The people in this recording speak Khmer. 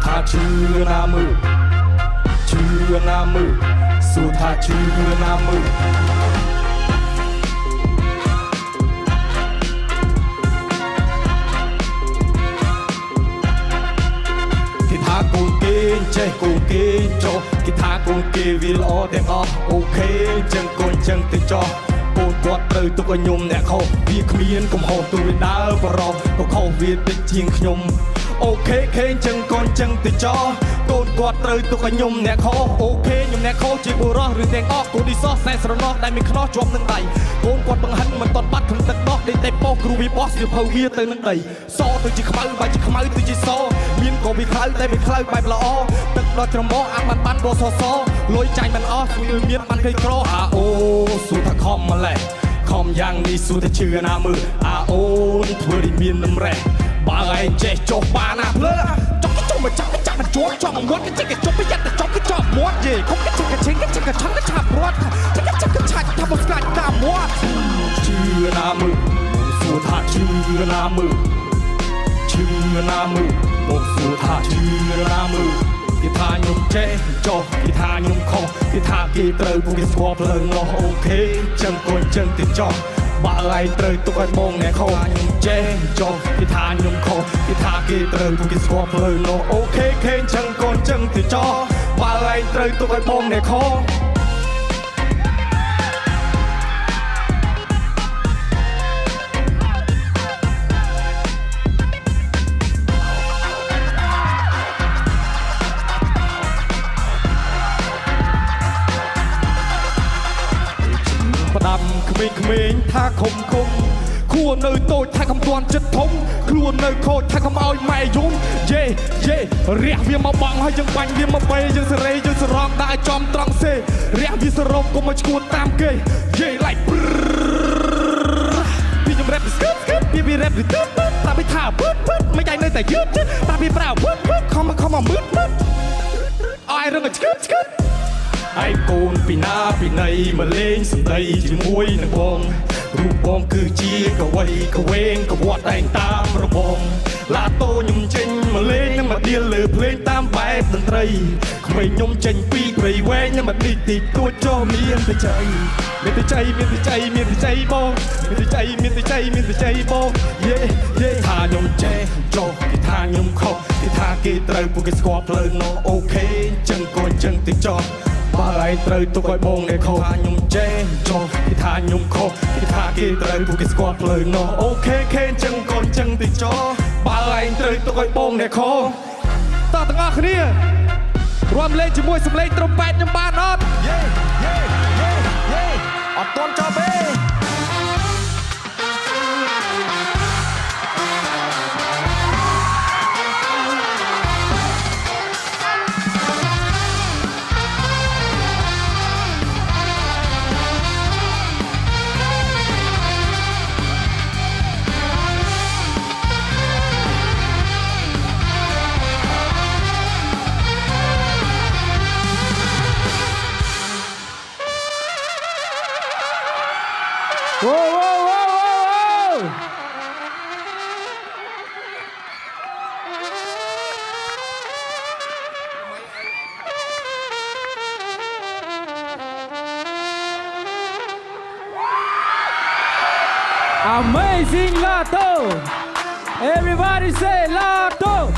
ថាជឿណាមើលជឿណាមើលសួរថាជឿណាមើលគេថាកូនគេចេះកូនគេចុះគេថាកូនគេវាល្អទាំងអស់អូខេចឹងកូនចឹងទៅចុះកូនគាត់ត្រូវទុកឲ្យខ្ញុំអ្នកខុសវាគ្មានកំហុសទូវាដើរបរោះក៏ខុសវាតិចជាងខ្ញុំអូខេខេចឹងកូនចឹងទៅចោកូនគាត់ត្រូវទុកឲ្យខ្ញុំអ្នកខុសអូខេខ្ញុំអ្នកខុសជាបុរសឬទាំងអស់កូននេះសោះសែស្រណោះដែលមានខ្នោះជាប់នឹងដៃកូនគាត់បង្ហិនមិនតន់បាត់ក្នុងទឹកដោះដេកតែពោះគ្រូវាបោះសៀវភៅវាទៅនឹងដីសទៅជាខ្មៅបែបជាខ្មៅទៅជាសមានក៏វាខ្លៅតែវាខ្លៅបែបល្អទឹកដល់ច្រមុះអាបានបោះសលុយចាញ់មិនអស់ជួយមានបានក្រីក្រអាអូសួរថាខំម្លេះខំយ៉ាងនេះសួរថាជឿណាមើលអាអូនធ្វើរីមាននំរ៉េះបើឯងចេះចុះបានណាភ្លើចុះចុះមកចាប់មកជួបចុះមកមាត់គេចេះគេចុះប្រយ័ត្នតែចុះគេចុះមាត់យេកុំគេចេះគេឆេងគេចេះគេឆាន់គេឆាប់រត់ចេះគេចេះគេឆាច់ថាមកស្កាច់តាមមាត់ជឿណាមើលសួរថាជឿណាមើលជឿណាមើលមកសួរថាជឿណាមើលគេថាខ្ញុំចេះចុះគេថាខ្ញុំខុសគេថាគេត្រូវពួកគេស្គាល់ផ្លូវនោះអូខេចឹងកូនចឹងទៅចុះបើឯងត្រូវទុកឲ្យបងអ្នកខុសខ្ញុំចេះចុះគេថាខ្ញុំខុសគេថាគេត្រូវពួកគេស្គាល់ផ្លូវនោះអូខេខេចឹងកូនចឹងទៅចុះបើឯងត្រូវទុកឲ្យបងអ្នកខុសផ្ដាំក្មេងៗថាខំខ្លួននៅតូចថាកំទាន់ចិត្តធំខ្លួននៅខូចថាកុំឲ្យម៉ែយំយេរះវាមកបងហើយយើងបាញ់វាមកបេយើងសេរីយើងសរងដាក់ឲ្យចំត្រង់សេរះវាសរងកុំមកឈួតតាមគេយេ like ពីខ្ញុំរ៉េបស្គឹបពីរ៉េបទៅតាពីថាមិនដៃនៅតែយឺតតាពីប្រៅខំមកមើលអើយរឹងស្គឹបឯកូនពីណាពីណីមកលេងសំដីជាមួយនឹងបងរូបបងគឺជាកវីកវែងកវត្តតែងតាមរបងឡាតូខ្ញុំចេញមកលេងនឹងមកដៀលលើភ្លេងតាមបែបតន្ត្រីក្មេងខ្ញុំចេញពីព្រៃវែងនឹងមកទីទួចចុះមានតែចៃបងមានតែចៃបងយេថាខ្ញុំចេះចុះគេថាខ្ញុំខុសគេថាគេត្រូវពួកគេស្គាល់ផ្លូវនោះអូខេចឹងកូនចឹងទៅចុះបើឯងត្រូវទុកឲ្យបងអ្នកខុសថាខ្ញុំចេះចុះគេថាខ្ញុំខុសគេថាគេត្រូវពួកគេស្គាល់ផ្លូវនោះអូខេខេចឹងកូនចឹងទៅចុះបើឯងត្រូវទុកឲ្យបងអ្នកខុសតោះទាំងអស់គ្នារួមលេងជាមួយសំឡេងត្រំប៉ែតខ្ញុំបានអត់យេអត់ទាន់ចប់ទេAmazing Lato! Everybody say Lato!